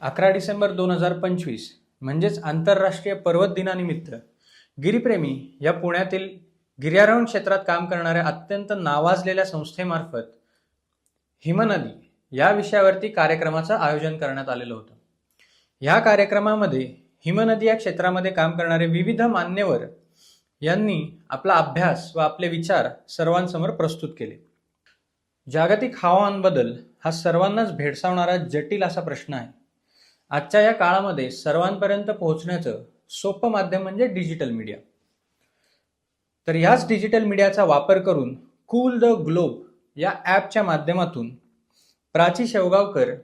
11 डिसेंबर 2025 म्हणजेच आंतरराष्ट्रीय पर्वत दिनानिमित्त गिरीप्रेमी या पुण्यातील गिर्यारोहण क्षेत्रात काम करणाऱ्या अत्यंत नावाजलेल्या संस्थेमार्फत हिमनदी या विषयावरती कार्यक्रमाचं आयोजन करण्यात आलेलं होतं. ह्या कार्यक्रमामध्ये हिमनदी या क्षेत्रामध्ये काम करणारे विविध मान्यवर यांनी आपला अभ्यास व आपले विचार सर्वांसमोर प्रस्तुत केले. जागतिक हवामान बदल हा सर्वांनाच भेडसावणारा जटिल असा प्रश्न आहे. आजच्या या काळामध्ये सर्वांपर्यंत पोहोचण्याचं सोपं माध्यम म्हणजे डिजिटल मीडिया. तर याच डिजिटल मीडियाचा वापर करून कूल द ग्लोब या ॲपच्या माध्यमातून प्राची शेवगावकर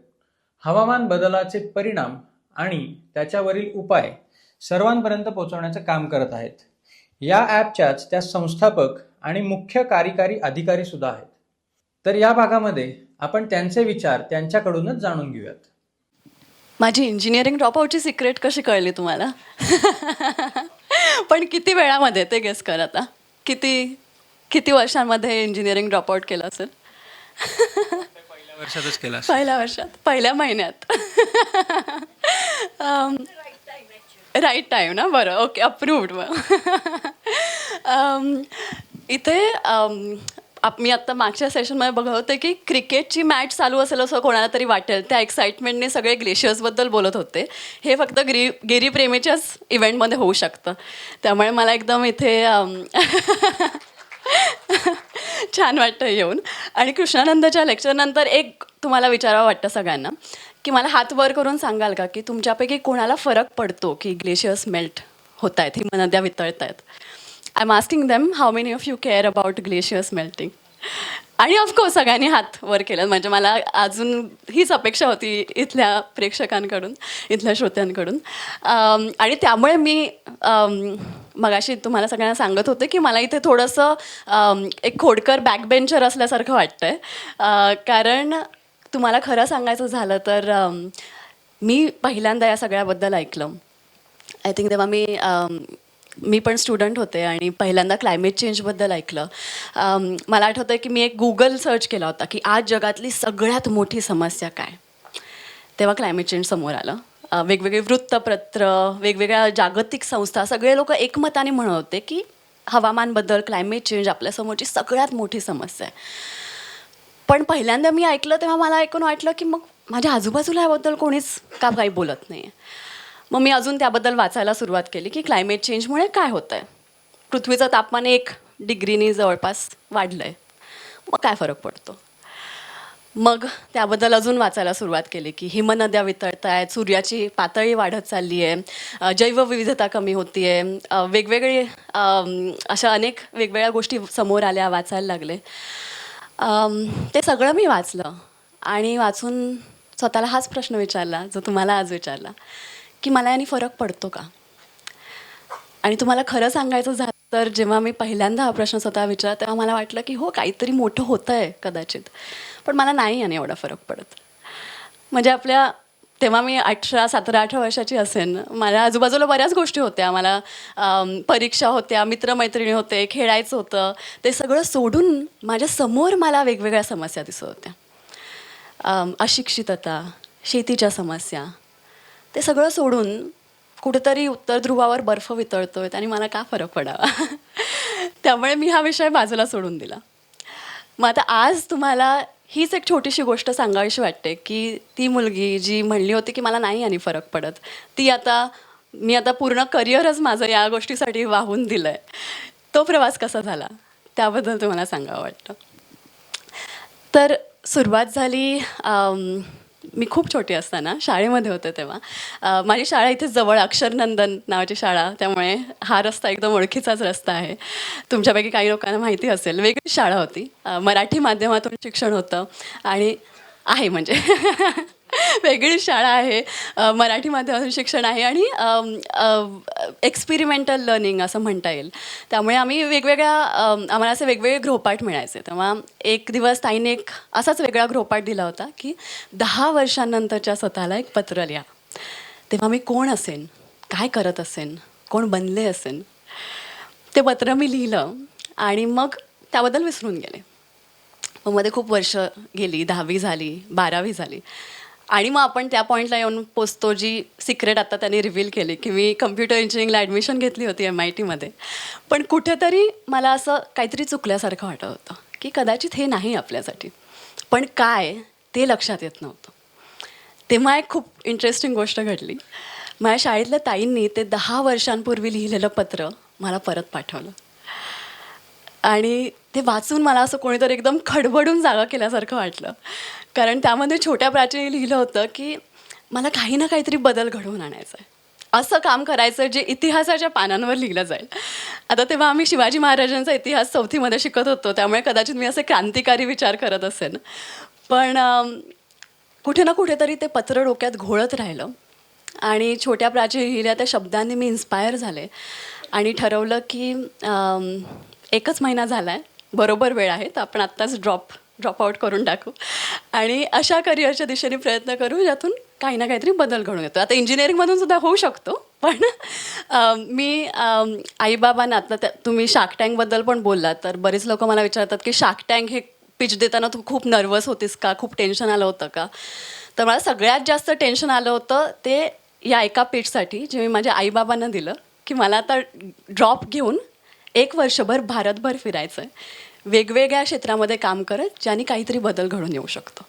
हवामान बदलाचे परिणाम आणि त्याच्यावरील उपाय सर्वांपर्यंत पोहोचवण्याचं काम करत आहेत. या ॲपच्याच त्या संस्थापक आणि मुख्य कार्यकारी अधिकारी सुद्धा आहेत. तर या भागामध्ये आपण त्यांचे विचार त्यांच्याकडूनच जाणून घेऊयात. माझी इंजिनिअरिंग ड्रॉपआउटची सिक्रेट कशी कळली तुम्हाला? पण किती वेळामध्ये ते गेस कर आता. किती वर्षांमध्ये इंजिनिअरिंग ड्रॉपआउट केलं असेल? पहिल्या वर्षातच केला. पहिल्या वर्षात, पहिल्या महिन्यात. राईट टाईम ना. बरं, ओके, अप्रूव्ड. इथे मी आत्ता मागच्या सेशनमध्ये बघत होते की क्रिकेटची मॅच चालू असेल असं कोणाला तरी वाटेल. त्या एक्साइटमेंटने सगळे ग्लेशियर्सबद्दल बोलत होते. हे फक्त गिरीप्रेमीच्याच इव्हेंटमध्ये होऊ शकतं. त्यामुळे मला एकदम इथे छान वाटतं येऊन. आणि कृष्णानंदच्या लेक्चरनंतर एक तुम्हाला विचारावं वाटतं सगळ्यांना की मला हात वर करून सांगाल का की तुमच्यापैकी कोणाला फरक पडतो की ग्लेशियर्स मेल्ट होत आहेत, हिमनद्या वितळत आहेत? I am asking them how many of you care about glaciers melting. आणि ऑफकोर्स सगळ्यांनी हात वर केलं. म्हणजे मला अजून हीच अपेक्षा होती इथल्या प्रेक्षकांकडून, इथल्या श्रोत्यांकडून. आणि त्यामुळे मी मगाशी तुम्हाला सगळ्यांना सांगत होते की मला इथे थोडंसं एक खोडकर बॅकबेंचर असल्यासारखं वाटतं आहे. कारण तुम्हाला खरं सांगायचं झालं तर मी पहिल्यांदा या सगळ्याबद्दल ऐकलं. आय थिंक तेव्हा मी पण स्टुडंट होते आणि पहिल्यांदा क्लायमेट चेंजबद्दल ऐकलं. मला आठवतं आहे की मी एक गुगल सर्च केला होता की आज जगातली सगळ्यात मोठी समस्या काय. तेव्हा क्लायमेट चेंज समोर आलं. वेगवेगळे वृत्तपत्र, वेगवेगळ्या जागतिक संस्था, सगळे लोक एकमताने म्हणत होते की हवामान बदल, क्लायमेट चेंज आपल्यासमोरची सगळ्यात मोठी समस्या आहे. पण पहिल्यांदा मी ऐकलं तेव्हा मला ऐकून वाटलं की मग माझ्या आजूबाजूला याबद्दल कोणीच का काही बोलत नाही आहे. मग मी अजून त्याबद्दल वाचायला सुरुवात केली की क्लायमेट चेंजमुळे काय होतं आहे. पृथ्वीचं तापमान 1 डिग्रीनी जवळपास वाढलं आहे. मग काय फरक पडतो? मग त्याबद्दल अजून वाचायला सुरुवात केली की हिमनद्या वितळत आहेत, सूर्याची पातळी वाढत चालली आहे, जैवविविधता कमी होती आहे, वेगवेगळे अशा अनेक वेगवेगळ्या गोष्टी समोर आल्या, वाचायला लागले. ते सगळं मी वाचलं आणि वाचून स्वतःला हाच प्रश्न विचारला जो तुम्हाला आज विचारला की मला याने फरक पडतो का? आणि तुम्हाला खरं सांगायचं झालं तर जेव्हा मी पहिल्यांदा हा प्रश्न स्वतः विचारला तेव्हा मला वाटलं की हो, काहीतरी मोठं होतं आहे कदाचित. पण मला नाही याने एवढा फरक पडत. म्हणजे तेव्हा मी 17-18 वर्षाची असेन. माझ्या आजूबाजूला बऱ्याच गोष्टी होत्या. मला परीक्षा होत्या, मित्रमैत्रिणी होते, खेळायचं होतं. ते सगळं सोडून माझ्यासमोर मला वेगवेगळ्या समस्या दिसत होत्या. अशिक्षितता, शेतीच्या समस्या, ते सगळं सोडून कुठेतरी उत्तर ध्रुवावर बर्फ वितळतोय आणि मला का फरक पडावा. त्यामुळे मी हा विषय बाजूला सोडून दिला. मग आता आज तुम्हाला हीच एक छोटीशी गोष्ट सांगावीशी वाटते की ती मुलगी जी म्हणली होती की मला नाही याने फरक पडत, मी आता पूर्ण करिअरच माझं या गोष्टीसाठी वाहून दिलं आहे. तो प्रवास कसा झाला त्याबद्दल तुम्हाला सांगावं वाटतं. तर सुरुवात झाली मी खूप छोटी असताना शाळेमध्ये होते तेव्हा. माझी शाळा इथे जवळ अक्षरनंदन नावाची शाळा, त्यामुळे हा रस्ता एकदम ओळखीचाच रस्ता आहे. तुमच्यापैकी काही लोकांना माहिती असेल. वेगळी शाळा होती, मराठी माध्यमातून शिक्षण होतं आणि आहे म्हणजे वेगळी शाळा आहे, मराठी माध्यमातून शिक्षण आहे आणि एक्सपेरिमेंटल लर्निंग असं म्हणता येईल. त्यामुळे आम्हाला असे वेगवेगळे गृहपाठ मिळायचे. तेव्हा एक दिवस ताईने एक असाच वेगळा गृहपाठ दिला होता की 10 वर्षांनंतरच्या स्वतःला एक पत्र लिहा. तेव्हा मी कोण असेन, काय करत असेन, कोण बनले असेन. ते पत्र मी लिहिलं आणि मग त्याबद्दल विसरून गेले. मग मध्ये खूप वर्ष गेली, 10वी झाली, 12वी झाली आणि मग आपण त्या पॉईंटला येऊन पोचतो जी सिक्रेट आता त्यांनी रिव्हील केली की मी कम्प्युटर इंजिनिअरिंगला ॲडमिशन घेतली होती MITमध्ये. पण कुठेतरी मला असं काहीतरी चुकल्यासारखं वाटत होतं की कदाचित हे नाही आपल्यासाठी. पण काय ते लक्षात येत नव्हतं. तेव्हा एक खूप इंटरेस्टिंग गोष्ट घडली. माझ्या शाळेतल्या ताईंनी ते 10 वर्षांपूर्वी लिहिलेलं पत्र मला परत पाठवलं. आणि ते वाचून मला असं कोणीतरी एकदम खडबडून जागा केल्यासारखं वाटलं. कारण त्यामध्ये छोट्या प्राचीने लिहिलं होतं की मला काही ना काहीतरी बदल घडवून आणायचा आहे. असं काम करायचं जे इतिहासाच्या पानांवर लिहिलं जाईल. आता तेव्हा आम्ही शिवाजी महाराजांचा इतिहास 4थीमध्ये शिकत होतो, त्यामुळे कदाचित मी असे क्रांतिकारी विचार करत असेन. पण कुठे ना कुठेतरी ते पत्र डोक्यात घोळत राहिलं आणि छोट्या प्राची लिहिल्या त्या शब्दांनी मी इन्स्पायर झाले आणि ठरवलं की 1च महिना झाला आहे, बरोबर वेळ आहे, तर आपण आत्ताच ड्रॉप आऊट करून टाकू आणि अशा करिअरच्या दिशेने प्रयत्न करू ज्यातून काही ना काहीतरी बदल घडून येतो. आता इंजिनिअरिंगमधून सुद्धा होऊ शकतो, पण मी आईबाबांना आता तुम्ही शार्क टँकबद्दल पण बोललात, तर बरेच लोक मला विचारतात की शार्क टँक हे पिच देताना तू खूप नर्वस होतीस का, खूप टेन्शन आलं होतं का? तर मला सगळ्यात जास्त टेन्शन आलं होतं ते या एका पिचसाठी जे मी माझ्या आईबाबांना दिलं की मला आता ड्रॉप घेऊन 1 वर्षभर भारतभर फिरायचं आहे, वेगवेगळ्या क्षेत्रामध्ये काम करत ज्याने काहीतरी बदल घडून येऊ शकतो.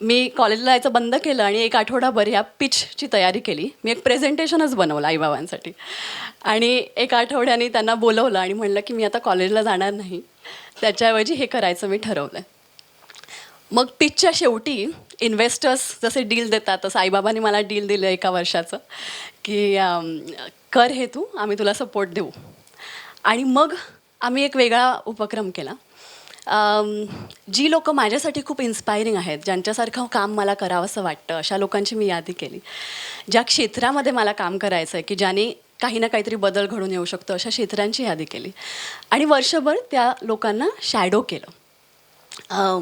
मी कॉलेजला जायचं बंद केलं आणि 1 आठवडाभर या पिचची तयारी केली. मी एक प्रेझेंटेशनच बनवलं आईबाबांसाठी आणि 1 आठवड्याने त्यांना बोलवलं आणि म्हणलं की मी आता कॉलेजला जाणार नाही, त्याच्याऐवजी हे करायचं मी ठरवलं. मग पिचच्या शेवटी इन्व्हेस्टर्स जसे डील देतात तसं आईबाबांनी मला डील दिलं 1 वर्षाचं की कर हे तू, आम्ही तुला सपोर्ट देऊ. आणि मग आम्ही एक वेगळा उपक्रम केला. जी लोकं माझ्यासाठी खूप इन्स्पायरिंग आहेत, ज्यांच्यासारखं काम मला करावंसं वाटतं, अशा लोकांची मी यादी केली. ज्या क्षेत्रामध्ये मला काम करायचं आहे की ज्याने काही ना काहीतरी बदल घडून येऊ शकतो, अशा क्षेत्रांची यादी केली आणि वर्षभर त्या लोकांना शॅडो केलं.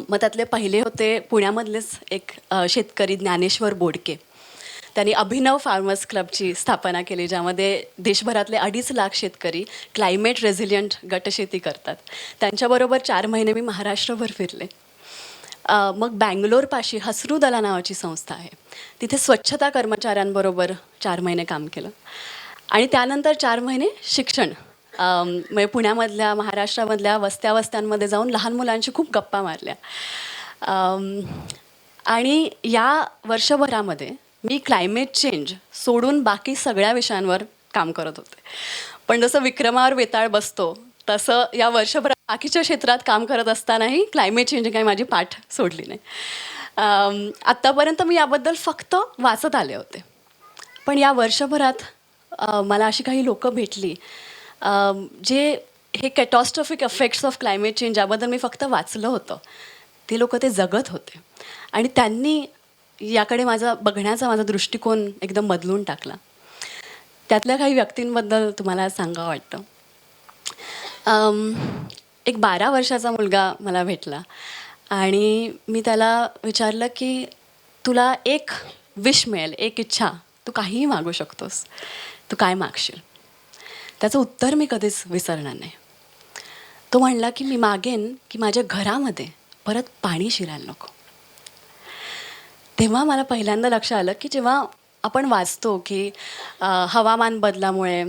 मग त्यातले पहिले होते पुण्यामधलेच एक शेतकरी ज्ञानेश्वर बोडके. त्यांनी अभिनव फार्मर्स क्लबची स्थापना केली, ज्यामध्ये देशभरातले 2.5 लाख शेतकरी क्लायमेट रेझिलियंट गटशेती करतात. त्यांच्याबरोबर 4 महिने मी महाराष्ट्रभर फिरले. मग बँगलोरपाशी हसरूदला नावाची संस्था आहे, तिथे स्वच्छता कर्मचाऱ्यांबरोबर 4 महिने काम केलं आणि त्यानंतर 4 महिने शिक्षण, म्हणजे पुण्यामधल्या महाराष्ट्रामधल्या वस्त्यांमध्ये जाऊन लहान मुलांशी खूप गप्पा मारल्या. आणि या वर्षभरामध्ये मी क्लायमेट चेंज सोडून बाकी सगळ्या विषयांवर काम करत होते. पण जसं विक्रमावर वेताळ बसतो तसं या वर्षभरात बाकीच्या क्षेत्रात काम करत असतानाही क्लायमेट चेंज काही माझी पाठ सोडली नाही. आत्तापर्यंत मी याबद्दल फक्त वाचत आले होते, पण या वर्षभरात मला अशी काही लोकं भेटली जे हे कॅटॉस्ट्रॉफिक इफेक्ट्स ऑफ क्लायमेट चेंज याबद्दल मी फक्त वाचलं होतं, ते लोक ते जगत होते आणि त्यांनी याकडे बघण्याचा माझा दृष्टिकोन एकदम बदलून टाकला. त्यातल्या काही व्यक्तींबद्दल तुम्हाला सांगावं वाटतं. एक 12 वर्षाचा मुलगा मला भेटला आणि मी त्याला विचारलं की तुला एक विश मिळेल, एक इच्छा, तू काहीही मागू शकतोस, तू काय मागशील? त्याचं उत्तर मी कधीच विसरणार नाही. तो म्हणला की मी मागेन की माझ्या घरामध्ये परत पाणी शिरायला नको. तेव्हा मला पहिल्यांदा लक्षात आलं की जेव्हा आपण वाचतो की हवामान बदलामुळे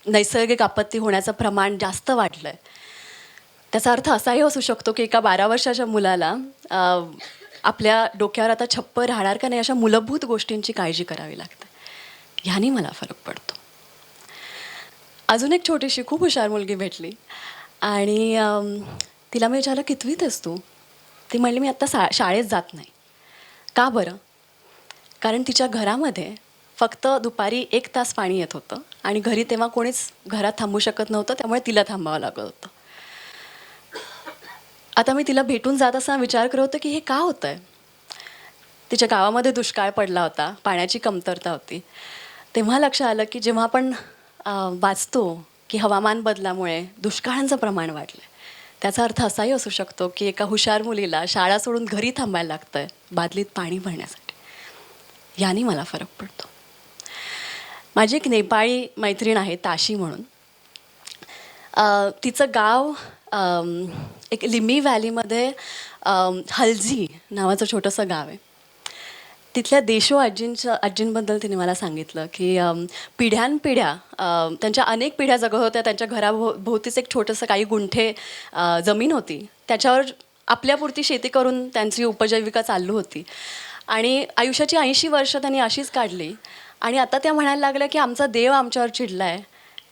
नैसर्गिक आपत्ती होण्याचं प्रमाण जास्त वाढलं आहे, त्याचा अर्थ असाही असू शकतो की एका 12 वर्षाच्या मुलाला आपल्या डोक्यावर आता छप्पर राहणार का नाही, अशा मूलभूत गोष्टींची काळजी करावी लागते. ह्यानी मला फरक पडतो. अजून एक छोटीशी खूप हुशार मुलगी भेटली आणि तिला मी विचारलं कितवीत आहेस तू? ती म्हणली मी आत्ता शाळेत जात नाही. का बरं? कारण तिच्या घरामध्ये फक्त दुपारी 1 तास पाणी येत होतं आणि घरी तेव्हा कोणीच घरात थांबू शकत नव्हतं, त्यामुळे तिला थांबावं लागत होतं. आता मी तिला भेटून जात असताना विचार करत होते की हे का होतं आहे. तिच्या गावामध्ये दुष्काळ पडला होता, पाण्याची कमतरता होती. तेव्हा लक्षात आलं की जेव्हा आपण वाचतो की हवामान बदलामुळे दुष्काळांचं प्रमाण वाढलं आहे, त्याचा अर्थ असाही असू शकतो की एका हुशार मुलीला शाळा सोडून घरी थांबायला लागतं आहे बादलीत पाणी भरण्यासाठी. याने मला फरक पडतो. माझी एक नेपाळी मैत्रीण आहे ताशी म्हणून. तिचं गाव एक लिमी व्हॅलीमध्ये हलजी नावाचं छोटंसं गाव आहे. तिथल्या आजींबद्दल तिने मला सांगितलं की पिढ्यानपिढ्या त्यांच्या अनेक पिढ्या जगत होत्या. त्यांच्या घराभोवतीच एक छोटंसं काही गुंठे जमीन होती. त्याच्यावर आपल्यापुरती शेती करून त्यांची उपजीविका चालू होती. आणि आयुष्याची 80 वर्ष त्यांनी अशीच काढली. आणि आता त्या म्हणायला लागल्या की आमचा देव आमच्यावर चिडला आहे,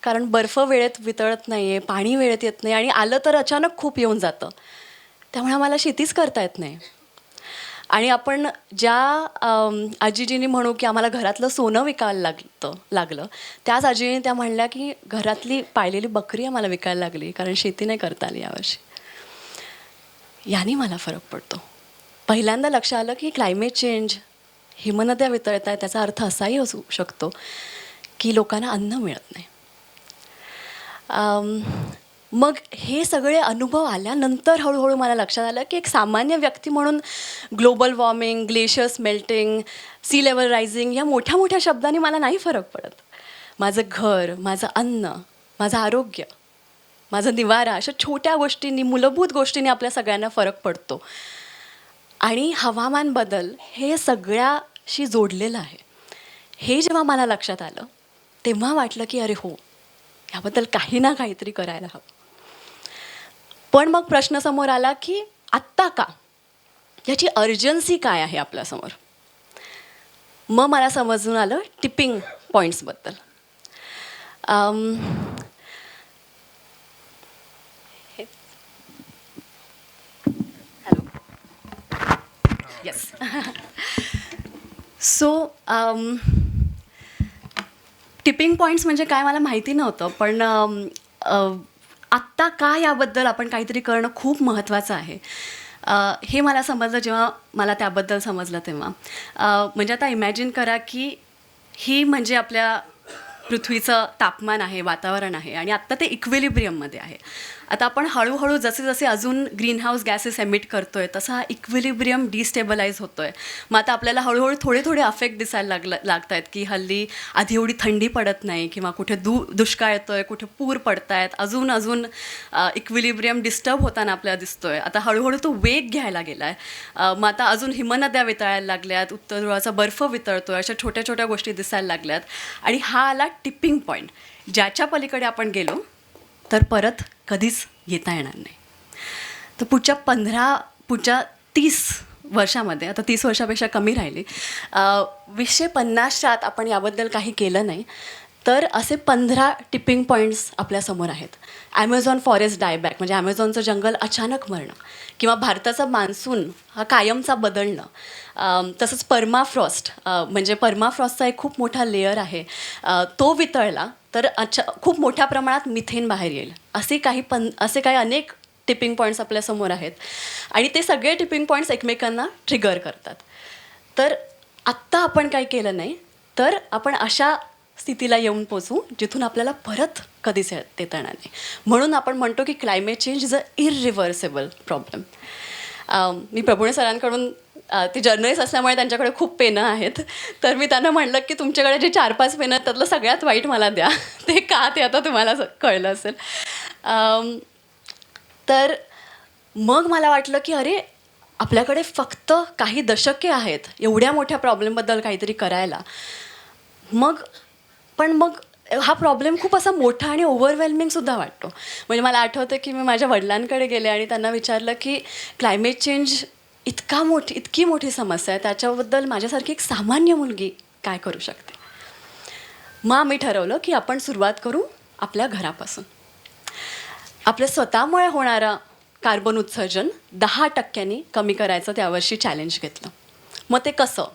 कारण बर्फ वेळेत वितळत नाही आहे, पाणी वेळेत येत नाही, आणि आलं तर अचानक खूप येऊन जातं. त्यामुळे आम्हाला शेतीच करता येत नाही. आणि आपण ज्या आजीजींनी म्हणू की आम्हाला घरातलं सोनं विकायला लागलं, त्याच आजीने त्या म्हणल्या की घरातली पाळलेली बकरी आम्हाला विकायला लागली, कारण शेती नाही करता आली यावर्षी. याने मला फरक पडतो. पहिल्यांदा लक्ष आलं की क्लायमेट चेंज, हिमनद्या वितळत आहेत, त्याचा अर्थ असाही असू शकतो की लोकांना अन्न मिळत नाही. मग हे सगळे अनुभव आल्यानंतर हळूहळू मला लक्षात आलं की एक सामान्य व्यक्ती म्हणून global warming, glaciers melting, sea level rising या मोठ्या मोठ्या शब्दांनी मला नाही फरक पडत. माझं घर, माझं अन्न, माझं आरोग्य, माझं निवारा, अशा छोट्या गोष्टींनी, मूलभूत गोष्टींनी आपल्या सगळ्यांना फरक पडतो. आणि हवामान बदल हे सगळ्याशी जोडलेलं आहे. हे जेव्हा मला लक्षात आलं तेव्हा वाटलं की अरे हो, ह्याबद्दल काही ना काहीतरी करायला हवं. पण मग प्रश्न समोर आला की आत्ता का, याची अर्जन्सी काय आहे आपल्यासमोर. मग मला समजून आलं टिपिंग पॉईंट्सबद्दल. Hello, yes. So tipping points म्हणजे काय मला माहिती नव्हतं, पण आत्ता का याबद्दल आपण काहीतरी करणं खूप महत्त्वाचं आहे हे मला समजलं जेव्हा मला त्याबद्दल समजलं तेव्हा. म्हणजे आता इमॅजिन करा की ही म्हणजे आपल्या पृथ्वीचं तापमान आहे, वातावरण आहे, आणि आत्ता ते इक्विलिब्रियममध्ये आहे. आता आपण हळूहळू जसे जसे अजून ग्रीनहाऊस गॅसेस एमिट करतो आहे तसा हा इक्विलिब्रियम डिस्टेबलाइज होतो आहे. मग आता आपल्याला हळूहळू थोडे थोडे अफेक्ट दिसायला लागत आहेत की हल्ली आधी एवढी थंडी पडत नाही, किंवा कुठे दुष्काळ येतो आहे, कुठे पूर पडत आहेत, अजून इक्विलिब्रियम डिस्टर्ब होताना आपल्याला दिसतो आहे. आता हळूहळू तो वेग घ्यायला गेला आहे. मग आता अजून हिमनद्या वितळायला लागल्यात, उत्तर ध्रुवाचा बर्फ वितळतो आहे, अशा छोट्या छोट्या गोष्टी दिसायला लागल्यात. आणि हा आला टिपिंग पॉईंट, ज्याच्या पलीकडे आपण गेलो तर परत कधीच येता येणार नाही. तर पुढच्या 30 वर्षामध्ये, आता 30 वर्षापेक्षा कमी राहिली, 2050च्या आत आपण याबद्दल काही केलं नाही तर असे 15 टिपिंग पॉईंट्स आपल्यासमोर आहेत. ॲमेझॉन फॉरेस्ट डायबॅक म्हणजे ॲमेझॉनचं जंगल अचानक मरणं, किंवा भारताचा मान्सून हा कायमचा बदलणं, तसंच परमाफ्रॉस्ट म्हणजे परमाफ्रॉस्टचा एक खूप मोठा लेयर आहे, तो वितळला तर खूप मोठ्या प्रमाणात मिथेन बाहेर येईल. असे काही अनेक टिपिंग पॉईंट्स आपल्यासमोर आहेत, आणि ते सगळे टिपिंग पॉईंट्स एकमेकांना ट्रिगर करतात. तर आत्ता आपण काही केलं नाही तर आपण अशा स्थितीला येऊन पोचू जिथून आपल्याला परत कधीच येता येणार नाही. म्हणून आपण म्हणतो की climate change is a irreversible problem. मी प्रभुणे सरांकडून, ते जर्नलिस्ट असल्यामुळे त्यांच्याकडे खूप पेनं आहेत, तर मी त्यांना म्हणलं की तुमच्याकडे जे 4-5 पेनं आहेत त्यातलं सगळ्यात वाईट मला द्या. ते का ते आता तुम्हाला कळलं असेल. तर मग मला वाटलं की अरे, आपल्याकडे फक्त काही दशके आहेत एवढ्या मोठ्या प्रॉब्लेमबद्दल काहीतरी करायला. मग हा प्रॉब्लेम खूप असा मोठा आणि ओव्हरवेल्मिंगसुद्धा वाटतो. म्हणजे मला आठवतं की मी माझ्या वडिलांकडे गेले आणि त्यांना विचारलं की क्लायमेट चेंज इतकी मोठी समस्या आहे, त्याच्याबद्दल माझ्यासारखी एक सामान्य मुलगी काय करू शकते. मग आम्ही ठरवलं की आपण सुरुवात करू आपल्या घरापासून. आपल्या स्वतःमुळे होणारं कार्बन उत्सर्जन 10% कमी करायचं त्यावर्षी चॅलेंज घेतलं. मग ते कसं,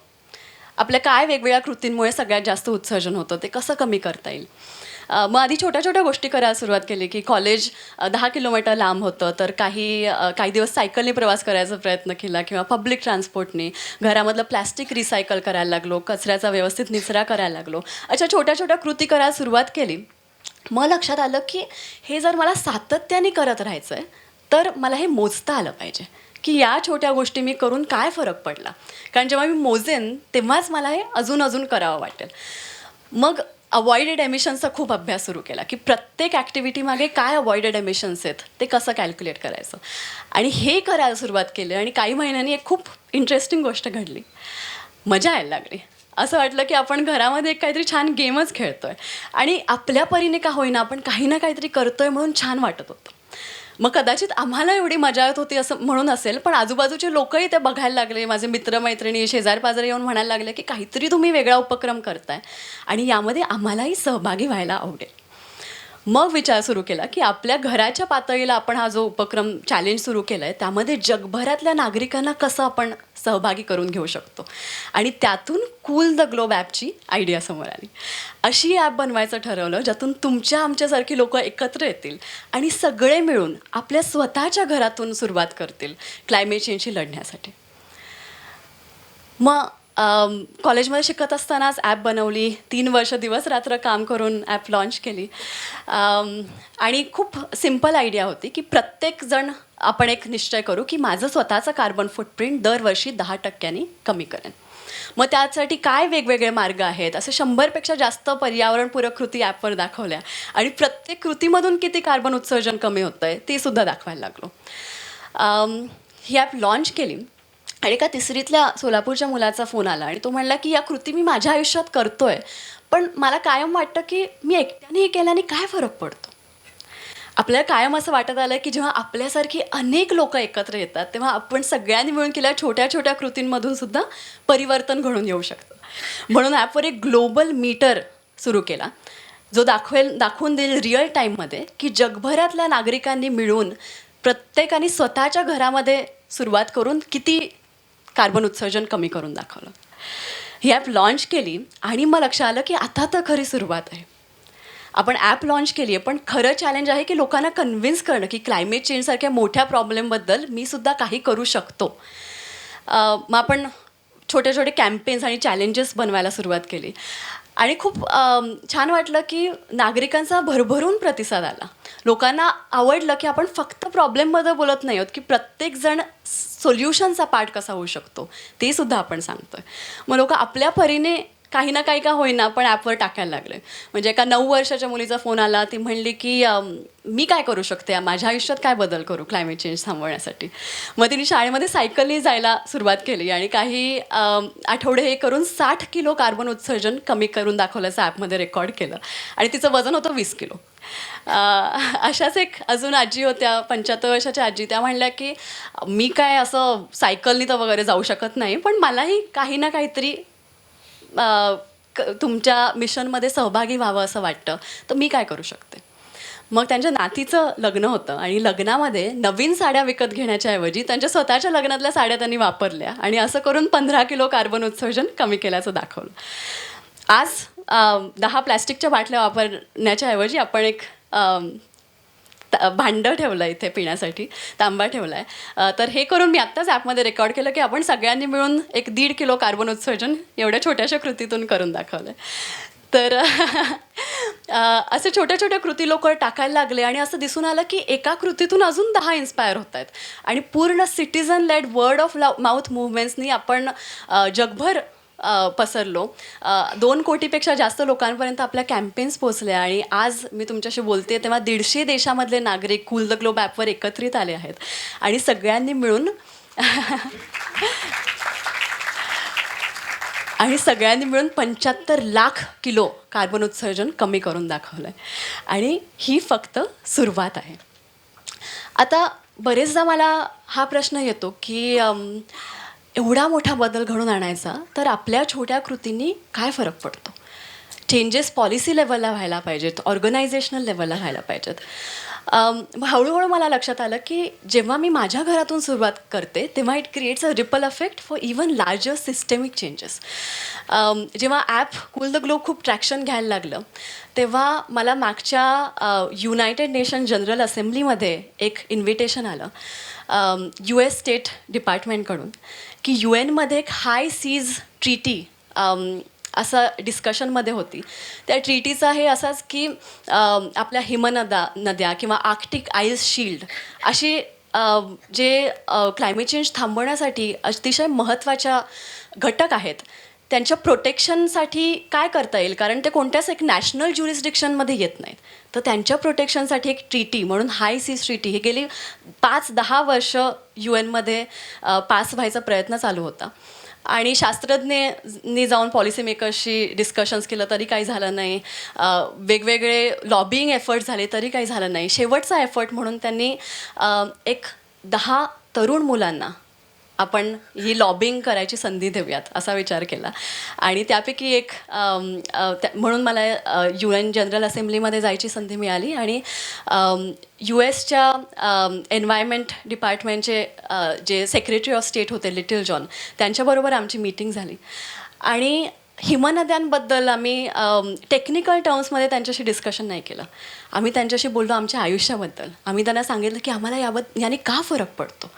आपल्या काय वेगवेगळ्या कृतींमुळे सगळ्यात जास्त उत्सर्जन होतं ते कसं कमी करता येईल. मग आधी छोट्या छोट्या गोष्टी करायला सुरुवात केली की कॉलेज 10 किलोमीटर लांब होतं, तर काही दिवस सायकलने प्रवास करायचा प्रयत्न केला, किंवा पब्लिक ट्रान्सपोर्टने. घरामधलं प्लॅस्टिक रिसायकल करायला लागलो, कचऱ्याचा व्यवस्थित निचरा करायला लागलो. अशा छोट्या छोट्या कृती करायला सुरुवात केली. मग लक्षात आलं की हे जर मला सातत्याने करत राहायचं आहे तर मला हे मोजता आलं पाहिजे की या छोट्या गोष्टी मी करून काय फरक पडला. कारण जेव्हा मी मोजेन तेव्हाच मला हे अजून करावं वाटेल. मग अवॉइडेड एमिशन्सचा खूप अभ्यास सुरू केला की प्रत्येक ॲक्टिव्हिटीमागे काय अवॉइडेड एमिशन्स आहेत ते कसं कॅल्क्युलेट करायचं. आणि हे करायला सुरुवात केली आणि काही महिन्यांनी एक खूप इंटरेस्टिंग गोष्ट घडली. मजा यायला लागली. असं वाटलं की आपण घरामध्ये एक काहीतरी छान गेमच खेळतो आहे आणि आपल्या परीने का होईना आपण काही ना काहीतरी करतो आहे म्हणून छान वाटत होतं. मग कदाचित आम्हाला एवढी मजा येत होती असं म्हणून असेल, पण आजूबाजूचे लोकही ते बघायला लागले. माझे मित्रमैत्रिणी, शेजारपाजारी येऊन म्हणायला लागले की काहीतरी तुम्ही वेगळा उपक्रम करताय आणि यामध्ये आम्हालाही सहभागी व्हायला आवडेल. मग विचार सुरू केला की आपल्या घराच्या पातळीला आपण हा जो उपक्रम चॅलेंज सुरू केला आहे त्यामध्ये जगभरातल्या नागरिकांना कसं आपण सहभागी करून घेऊ शकतो. आणि त्यातून कूल द ग्लोब ॲपची आयडिया समोर आली. अशी ॲप बनवायचं ठरवलं ज्यातून तुमच्या आमच्यासारखी लोकं एकत्र येतील आणि सगळे मिळून आपल्या स्वतःच्या घरातून सुरुवात करतील क्लायमेट चेंजशी लढण्यासाठी. मग कॉलेजमध्ये शिकत असतानाच ॲप बनवली. 3 वर्ष दिवस रात्र काम करून ॲप लॉन्च केली. आणि खूप सिम्पल आयडिया होती की प्रत्येकजण आपण एक निश्चय करू की माझं स्वतःचं कार्बन फुटप्रिंट दरवर्षी 10% कमी करेन. मग त्यासाठी काय वेगवेगळे मार्ग आहेत असे 100पेक्षा जास्त पर्यावरणपूरक कृती ॲपवर दाखवल्या आणि प्रत्येक कृतीमधून किती कार्बन उत्सर्जन कमी होतं आहे ते सुद्धा दाखवायला लागलो. ही ॲप लॉन्च केली आणि एका 3रीतल्या सोलापूरच्या मुलाचा फोन आला आणि तो म्हणला की या कृती मी माझ्या आयुष्यात करतो आहे, पण मला कायम वाटतं की मी एकट्याने हे केल्याने काय फरक पडतो. आपल्याला कायम असं वाटत आलं की जेव्हा आपल्यासारखी अनेक लोकं एकत्र येतात तेव्हा आपण सगळ्यांनी मिळून केलेल्या छोट्या छोट्या कृतींमधून सुद्धा परिवर्तन घडून येऊ शकतं. म्हणून ॲपवर एक ग्लोबल मीटर सुरू केला जो दाखवून देईल रिअल टाईममध्ये की जगभरातल्या नागरिकांनी मिळून प्रत्येकाने स्वतःच्या घरामध्ये सुरुवात करून किती कार्बन उत्सर्जन कमी करून दाखवलं. ही ॲप लॉन्च केली आणि मग लक्षात आलं की आता तर खरी सुरुवात आहे. आपण ॲप लॉन्च केली आहे पण खरं चॅलेंज आहे की लोकांना कन्व्हिन्स करणं की क्लायमेट चेंजसारख्या मोठ्या प्रॉब्लेमबद्दल मी सुद्धा काही करू शकतो. मग आपण छोटे छोटे कॅम्पेन्स आणि चॅलेंजेस बनवायला सुरुवात केली आणि खूप छान वाटलं की नागरिकांचा भरभरून प्रतिसाद आला. लोकांना आवडलं की आपण फक्त प्रॉब्लेमबद्दल बोलत नाही आहोत की प्रत्येकजण सोल्युशनचा पार्ट कसा होऊ शकतो ते सुद्धा आपण सांगतो आहे. मग लोक आपल्या परीने काही ना काही का होईना पण ॲपवर टाकायला लागले. म्हणजे एका 9 वर्षाच्या मुलीचा फोन आला. ती म्हणली की मी काय करू शकते, माझ्या आयुष्यात काय बदल करू क्लायमेट चेंज थांबवण्यासाठी. मग तिने शाळेमध्ये सायकलने जायला सुरुवात केली आणि काही आठवडे हे करून 60 किलो कार्बन उत्सर्जन कमी करून दाखवल्याचं ॲपमध्ये रेकॉर्ड केलं आणि तिचं वजन होतं 20 किलो. अशाच एक अजून आजी होत्या 75 वर्षाच्या आजी. त्या म्हणल्या की मी काय असं सायकलनी तर वगैरे जाऊ शकत नाही, पण मलाही काही ना काहीतरी तुमच्या मिशनमध्ये सहभागी व्हावं असं वाटतं, तर मी काय करू शकते. मग त्यांच्या नातीचं लग्न होतं आणि लग्नामध्ये नवीन साड्या विकत घेण्याच्या ऐवजी त्यांच्या स्वतःच्या लग्नातल्या साड्या त्यांनी वापरल्या आणि असं करून 15 किलो कार्बन उत्सर्जन कमी केल्याचं दाखवलं. आज 10 प्लॅस्टिकच्या बाटल्या वापरण्याच्या ऐवजी आपण एक भांडं ठेवलं इथे पिण्यासाठी, तांबा ठेवला आहे. तर हे करून मी आत्ताच ॲपमध्ये रेकॉर्ड केलं की आपण सगळ्यांनी मिळून एक 1.5 किलो कार्बन उत्सर्जन एवढ्या छोट्याशा कृतीतून करून दाखवलं आहे. तर असे छोट्या छोट्या कृती लोक टाकायला लागले आणि असं दिसून आलं की एका कृतीतून अजून 10 इन्स्पायर होत आहेत आणि पूर्ण citizen led word of mouth मुव्हमेंट्सनी आपण जगभर पसरलो. 2 कोटीपेक्षा जास्त लोकांपर्यंत आपल्या कॅम्पेन्स पोचल्या आणि आज मी तुमच्याशी बोलते तेव्हा 150 देशामधले नागरिक कूल द ग्लोब ॲपवर एकत्रित आले आहेत आणि सगळ्यांनी मिळून आणि सगळ्यांनी मिळून 75 लाख किलो कार्बन उत्सर्जन कमी करून दाखवलं आहे आणि ही फक्त सुरुवात आहे. आता बरेचदा मला हा प्रश्न येतो की एवढा मोठा बदल घडून आणायचा तर आपल्या छोट्या कृतींनी काय फरक पडतो. चेंजेस पॉलिसी लेवलला व्हायला पाहिजेत, ऑर्गनायझेशनल लेवलला व्हायला पाहिजेत. हळूहळू मला लक्षात आलं की जेव्हा मी माझ्या घरातून सुरुवात करते तेव्हा it creates a ripple effect for even larger systemic changes. जेव्हा ॲप कूल द ग्लोब खूप ट्रॅक्शन घ्यायला लागलं तेव्हा मला मागच्या युनायटेड नेशन जनरल असेंब्लीमध्ये एक इन्व्हिटेशन आलं US स्टेट डिपार्टमेंटकडून की UN मध्ये एक हाय सीज ट्रीटी असं डिस्कशनमध्ये होती. त्या ट्रीटीचा हे असाच की आपल्या नद्या किंवा आर्क्टिक आईस शील्ड अशी जे क्लायमेट चेंज थांबवण्यासाठी अतिशय महत्त्वाच्या घटक आहेत त्यांच्या प्रोटेक्शनसाठी काय करता येईल, कारण ते कोणत्याच एक नॅशनल ज्युरिस्डिक्शनमध्ये येत नाहीत. तर त्यांच्या प्रोटेक्शनसाठी एक ट्रीटी म्हणून हाय सीज ट्रीटी ही गेली 5-10 वर्ष UN मध्ये पास व्हायचा प्रयत्न चालू होता. आणि शास्त्रज्ञांनी जाऊन पॉलिसी मेकर्सशी डिस्कशन्स केलं तरी काही झालं नाही. वेगवेगळे लॉबिंग एफर्ट झाले तरी काही झालं नाही. शेवटचा एफर्ट म्हणून त्यांनी एक 10 तरुण मुलांना आपण ही लॉबिंग करायची संधी देऊयात असा विचार केला. आणि त्यापैकी एक म्हणून मला UN जनरल असेंब्लीमध्ये जायची संधी मिळाली. आणि US च्या एन्व्हायरमेंट डिपार्टमेंटचे जे सेक्रेटरी ऑफ स्टेट होते लिटिल जॉन, त्यांच्याबरोबर आमची मीटिंग झाली. आणि हिमनद्यांबद्दल आम्ही टेक्निकल टर्म्समध्ये त्यांच्याशी डिस्कशन नाही केलं. आम्ही त्यांच्याशी बोललो आमच्या आयुष्याबद्दल. आम्ही त्यांना सांगितलं की आम्हाला याने का फरक पडतो.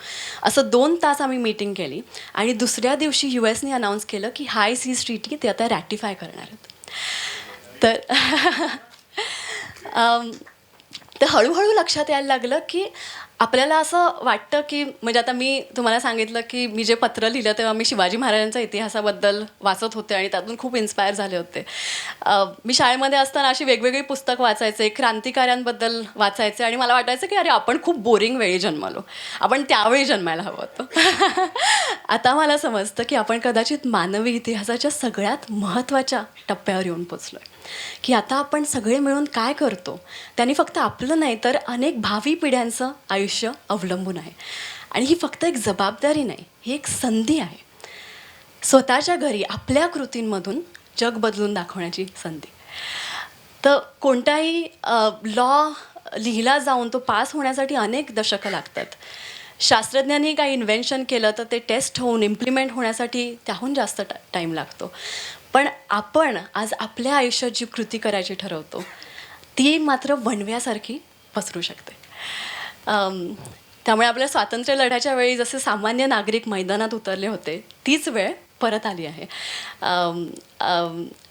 असं 2 तास आम्ही मीटिंग केली. आणि दुसऱ्या दिवशी USने अनाऊन्स केलं की हाय सीज ट्रीटी ते आता रॅटिफाय करणार आहेत. तर हळूहळू लक्षात यायला लागलं की आपल्याला असं वाटतं की म्हणजे आता मी तुम्हाला सांगितलं की मी जे पत्र लिहिलं तेव्हा मी शिवाजी महाराजांच्या इतिहासाबद्दल वाचत होते आणि त्यातून खूप इन्स्पायर झाले होते. मी शाळेमध्ये असताना अशी वेगवेगळी पुस्तक वाचायचे, क्रांतिकाऱ्यांबद्दल वाचायचे आणि मला वाटायचं की अरे आपण खूप बोरिंग वेळी जन्मालो, आपण त्यावेळी जन्मायला हवं होतं. आता मला समजतं की आपण कदाचित मानवी इतिहासाच्या सगळ्यात महत्त्वाच्या टप्प्यावर येऊन पोचलो आहे. की आता आपण सगळे मिळून काय करतो त्यांनी फक्त आपलं नाही तर अनेक भावी पिढ्यांचं आयुष्य अवलंबून आहे. आणि ही फक्त एक जबाबदारी नाही, ही एक संधी आहे. स्वतःच्या घरी आपल्या कृतींमधून जग बदलून दाखवण्याची संधी. तर कोणताही लॉ लिहिला जाऊन तो पास होण्यासाठी अनेक दशकं लागतात. शास्त्रज्ञांनी काही इन्व्हेन्शन केलं तर ते टेस्ट होऊन इम्प्लिमेंट होण्यासाठी त्याहून जास्त टाईम लागतो. पण आपण आज आपल्या आयुष्यात जी कृती करायची ठरवतो ती मात्र वणव्यासारखी पसरू शकते. त्यामुळे आपल्या स्वातंत्र्य लढ्याच्या वेळी जसे सामान्य नागरिक मैदानात उतरले होते तीच वेळ परत आली आहे.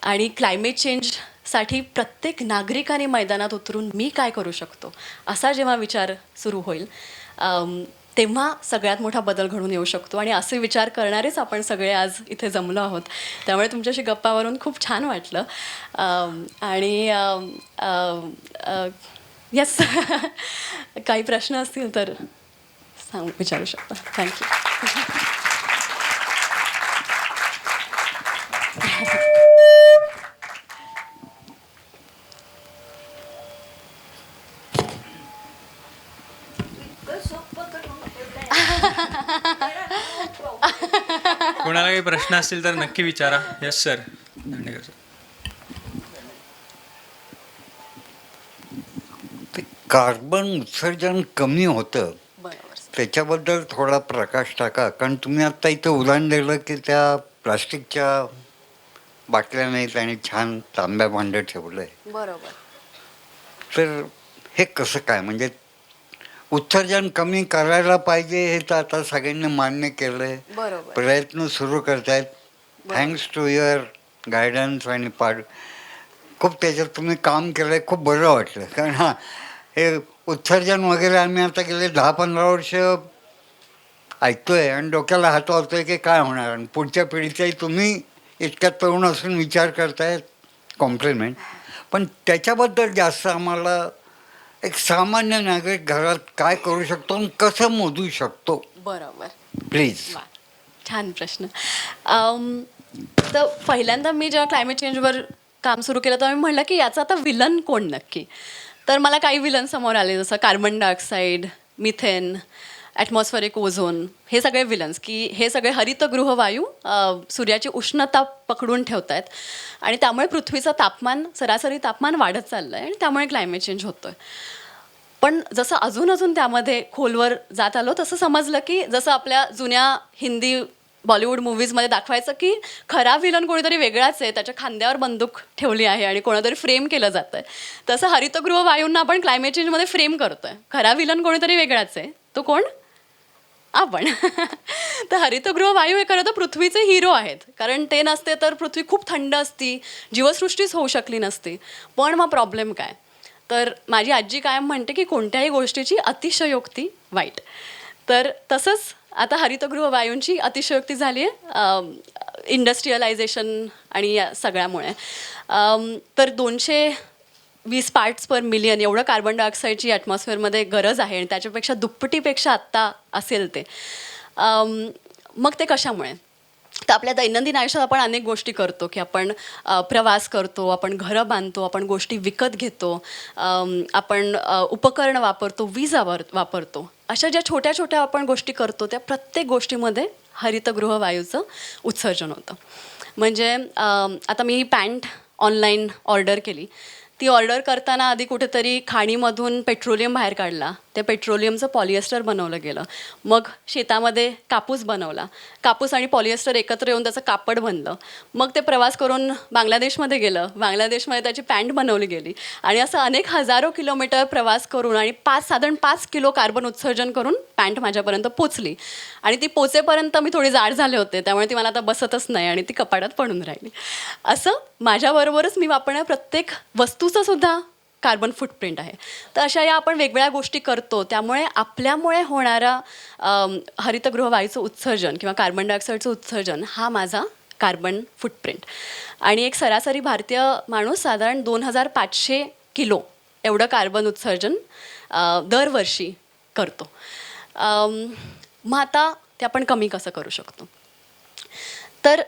आणि क्लायमेट चेंजसाठी प्रत्येक नागरिकाने मैदानात उतरून मी काय करू शकतो असा जेव्हा विचार सुरू होईल तेव्हा सगळ्यात मोठा बदल घडून येऊ शकतो. आणि असे विचार करणारेच आपण सगळे आज इथे जमलो आहोत. त्यामुळे तुमच्याशी गप्पावरून खूप छान वाटलं. आणि येस काही प्रश्न असतील तर विचारू शकता. थँक्यू. कोणाला काही प्रश्न असतील तर नक्की विचारा. Yes sir. दांडेकर सर. ते कार्बन उत्सर्जन कमी होतं बरोबर. त्याच्याबद्दल थोडा प्रकाश टाका. कारण तुम्ही आत्ता इथं उदाहरण दिलं की त्या प्लास्टिकच्या बाटल्या नाहीत आणि छान तांब्या भांडं ठेवलं आहे. बरोबर. तर हे कसं काय, म्हणजे उत्सर्जन कमी करायला पाहिजे हे तर आता सगळ्यांनी मान्य केलं आहे, बरोबर. प्रयत्न सुरू करतायत. थँक्स टू युअर गायडन्स आणि खूप त्याच्यात तुम्ही काम केलं आहे, खूप बरं वाटलं. कारण हे उत्सर्जन वगैरे आम्ही आता गेले 10-15 वर्ष ऐकतोय आणि डोक्याला हात लावतोय की काय होणार. आणि पुढच्या पिढीचाही तुम्ही इतक्यात तरुण असून विचार करतायत, कॉम्प्लिमेंट. पण त्याच्याबद्दल जास्त आम्हाला एक सामान्य नागरिक घरात काय करू शकतो आणि कसं मोजू शकतो, बरोबर. प्लीज. वा, छान प्रश्न. तर पहिल्यांदा मी जेव्हा क्लायमेट चेंजवर काम सुरू केलं तेव्हा मी म्हटलं की याचा आता विलन कोण नक्की. तर मला काही विलन समोर आले, जसं carbon dioxide, methane, atmospheric ozone, हे सगळे विलन्स की हे सगळे हरितगृह वायू सूर्याची उष्णता पकडून ठेवत आहेत आणि त्यामुळे पृथ्वीचं तापमान, सरासरी तापमान वाढत चाललं आहे आणि त्यामुळे क्लायमेट चेंज होतो आहे. पण जसं अजून त्यामध्ये खोलवर जात आलो तसं समजलं की जसं आपल्या जुन्या हिंदी बॉलिवूड मूव्हीजमध्ये दाखवायचं की खरा विलन कोणीतरी वेगळाच आहे, त्याच्या खांद्यावर बंदूक ठेवली आहे आणि कोणातरी फ्रेम केलं जातं आहे, तसं हरितगृह वायूंना आपण क्लायमेट चेंजमध्ये फ्रेम करतो आहे. खरा विलन कोणीतरी वेगळाच आहे, तो कोण? आपण. तर हरितगृह वायू हे खरं तर पृथ्वीचे हिरो आहेत, कारण ते नसते तर पृथ्वी खूप थंड असती, जीवसृष्टीच होऊ शकली नसती. पण मग प्रॉब्लेम काय, तर माझी आजी कायम म्हणते की कोणत्याही गोष्टीची अतिशयोक्ती वाईट. तर तसंच आता हरितगृह वायूंची अतिशयोक्ती झाली आहे. इंडस्ट्रियलायझेशन आणि या सगळ्यामुळे तर 220 पार्ट्स पर मिलियन एवढं कार्बन डायऑक्साईडची ॲटमॉस्फिअरमध्ये गरज आहे आणि त्याच्यापेक्षा दुप्पटीपेक्षा आत्ता असेल ते. मग ते कशामुळे? तर आपल्या दैनंदिन आयुष्यात आपण अनेक गोष्टी करतो की आपण प्रवास करतो, आपण घरं बांधतो, आपण गोष्टी विकत घेतो, आपण उपकरणं वापरतो, वीज वापरतो. अशा ज्या छोट्या छोट्या आपण गोष्टी करतो त्या प्रत्येक गोष्टीमध्ये हरितगृह वायूचं उत्सर्जन होतं. म्हणजे आता मी ही पॅन्ट ऑनलाईन ऑर्डर केली. ती ऑर्डर करताना आधी कुठेतरी खाणीमधून पेट्रोलियम बाहेर काढला. त्या पेट्रोलियमचं पॉलिएस्टर बनवलं गेलं. मग शेतामध्ये कापूस बनवला. कापूस आणि पॉलिएस्टर एकत्र येऊन त्याचं कापड बनलं. मग ते प्रवास करून बांगलादेशमध्ये गेलं. बांगलादेशमध्ये त्याची पॅन्ट बनवली गेली. आणि असं अनेक हजारो किलोमीटर प्रवास करून आणि साधारण 5 किलो कार्बन उत्सर्जन करून पॅन्ट माझ्यापर्यंत पोचली. आणि ती पोचेपर्यंत मी थोडी जाड झाले होते, त्यामुळे ती मला आता बसतच नाही आणि ती कपाटात पडून राहिली. असं माझ्याबरोबरच मी वापरणाऱ्या प्रत्येक वस्तूचं सुद्धा कार्बन फुटप्रिंट आहे. तर अशा या आपण वेगवेगळ्या गोष्टी करतो, त्यामुळे आपल्यामुळे होणारा हरितगृह वायूचं उत्सर्जन किंवा कार्बन डायऑक्साईडचं उत्सर्जन हा माझा कार्बन फुटप्रिंट. आणि एक सरासरी भारतीय माणूस साधारण 2500 किलो एवढं कार्बन उत्सर्जन दरवर्षी करतो. मग आता ते आपण कमी कसं करू शकतो? तर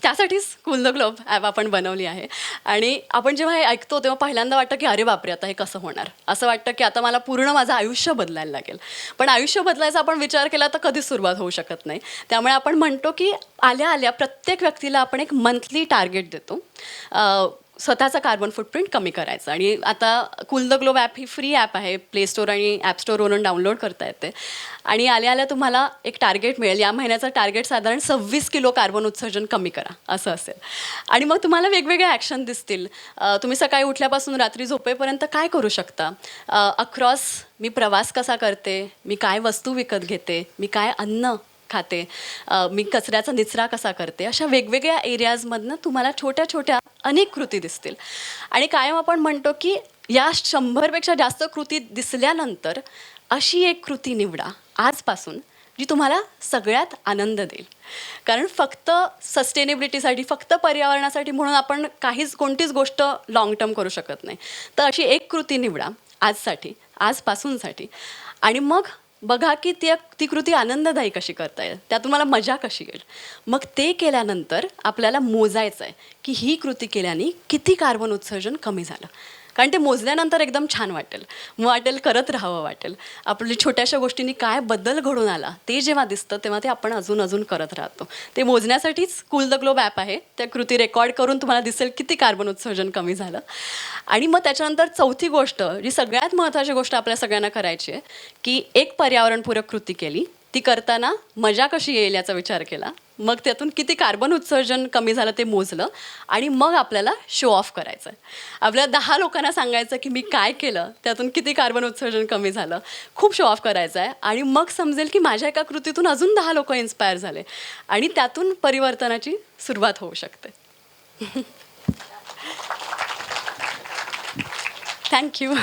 त्यासाठीच कूल द ग्लोब ॲप आपण बनवली आहे. आणि आपण जेव्हा हे ऐकतो तेव्हा पहिल्यांदा वाटतं की अरे बापरे, आता हे कसं होणार? असं वाटतं की आता मला पूर्ण माझं आयुष्य बदलायला लागेल. पण आयुष्य बदलायचा आपण विचार केला तर कधीच सुरुवात होऊ शकत नाही. त्यामुळे आपण म्हणतो की आल्या आल्या प्रत्येक व्यक्तीला आपण एक मंथली टार्गेट देतो स्वतःचा कार्बन फुटप्रिंट कमी करायचं. आणि आता cool the globe app he free app आहे. प्ले स्टोअर आणि ॲप स्टोअरवरून डाउनलोड करता येते. आणि आल्या आल्या तुम्हाला एक टार्गेट मिळेल. या महिन्याचं टार्गेट साधारण 26 किलो कार्बन उत्सर्जन कमी करा असं असेल. आणि मग तुम्हाला वेगवेगळे ॲक्शन दिसतील. तुम्ही सकाळी उठल्यापासून रात्री झोपेपर्यंत काय करू शकता? अक्रॉस मी प्रवास कसा करते, मी काय वस्तू विकत घेते, मी काय अन्न खाते, मी कचऱ्याचा निचरा कसा करते, अशा वेगवेगळ्या एरियाजमधनं तुम्हाला छोट्या छोट्या अनेक कृती दिसतील. आणि कायम आपण म्हणतो की या 100पेक्षा जास्त कृती दिसल्यानंतर अशी एक कृती निवडा आजपासून जी तुम्हाला सगळ्यात आनंद देईल. कारण फक्त सस्टेनेबिलिटीसाठी, फक्त पर्यावरणासाठी म्हणून आपण कोणतीच गोष्ट लाँग टर्म करू शकत नाही. तर अशी एक कृती निवडा आजसाठी, आजपासूनसाठी. आणि मग बघा की ती कृती आनंददायी कशी करता येईल, त्यात तुम्हाला मजा कशी येईल. मग ते केल्यानंतर आपल्याला मोजायचं आहे की ही कृती केल्याने किती कार्बन उत्सर्जन कमी झालं. कारण ते मोजल्यानंतर एकदम छान वाटेल, करत राहावं वाटेल. आपली छोट्याशा गोष्टींनी काय बदल घडून आला ते जेव्हा दिसतं तेव्हा ते आपण अजून करत राहतो. ते मोजण्यासाठीच कूल द ग्लोब ॲप आहे. त्या कृती रेकॉर्ड करून तुम्हाला दिसेल किती कार्बन उत्सर्जन कमी झालं. आणि मग त्याच्यानंतर चौथी गोष्ट, जी सगळ्यात महत्त्वाची गोष्ट आपल्या सगळ्यांना करायची आहे, की एक पर्यावरणपूरक कृती केली, ती करताना मजा कशी येईल याचा विचार केला, मग त्यातून किती कार्बन उत्सर्जन कमी झालं ते मोजलं आणि मग आपल्याला शो ऑफ करायचं आहे. आपल्याला 10 लोकांना सांगायचं की मी काय केलं, त्यातून किती कार्बन उत्सर्जन कमी झालं, खूप शो ऑफ करायचं आहे. आणि मग समजेल की माझ्या एका कृतीतून अजून 10 लोक इन्स्पायर झाले आणि त्यातून परिवर्तनाची सुरुवात होऊ शकते. थँक्यू.